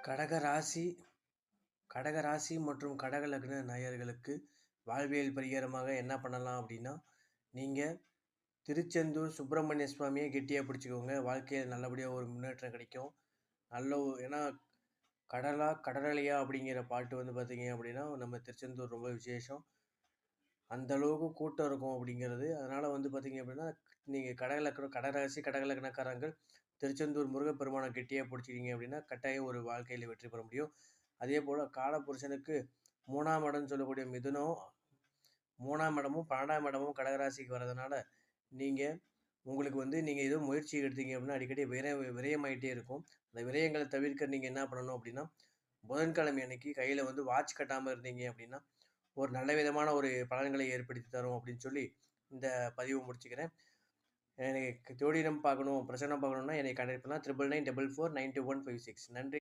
கடக ராசி மற்றும் கடக லக்ன நேயர்களுக்கு வாழ்வியல் பரிகாரமாக என்ன பண்ணலாம் அப்படின்னா, நீங்கள் திருச்செந்தூர் சுப்பிரமணிய சுவாமியை கெட்டியாக பிடிச்சிக்கோங்க. வாழ்க்கையில் நல்லபடியாக ஒரு முன்னேற்றம் கிடைக்கும். ஏன்னா கடலலையா அப்படிங்கிற பாட்டு வந்து பார்த்தீங்க அப்படின்னா, நம்ம திருச்செந்தூர் ரொம்ப விசேஷம். அந்த அளவுக்கு கூட்டம் இருக்கும் அப்படிங்கிறது. அதனால் வந்து பார்த்தீங்க அப்படின்னா, நீங்கள் கடகராசி கடக லக்னக்காரங்கள் திருச்செந்தூர் முருகப்பெருமானை கெட்டியாக பிடிச்சிக்கிங்க அப்படின்னா, கட்டாயம் ஒரு வாழ்க்கையில் வெற்றி பெற முடியும். அதே போல் காலபுருஷனுக்கு 3ஆம் இடம்னு சொல்லக்கூடிய மிதுனம், 3ஆம் இடமும் 12ஆம் இடமும் கடகராசிக்கு வர்றதுனால, உங்களுக்கு வந்து நீங்கள் ஏதோ முயற்சி எடுத்தீங்க அப்படின்னா அடிக்கடி விரயமாயிட்டே இருக்கும். அந்த விரயங்களை தவிர்க்க நீங்கள் என்ன பண்ணணும் அப்படின்னா, புதன்கிழமை அன்னைக்கு கையில் வந்து வாட்ச் கட்டாமல் இருந்தீங்க அப்படின்னா, ஒரு நல்ல விதமான ஒரு பலன்களை ஏற்படுத்தி தரும் அப்படின்னு சொல்லி இந்த பதிவு முடிச்சுக்கிறேன். எனக்கு ஜோதிடம் பார்க்கணும், பிரசன்னம் பார்க்கணும்னா என்னை கனெக்ட் பண்ணலாம். 9994492156. நன்றி.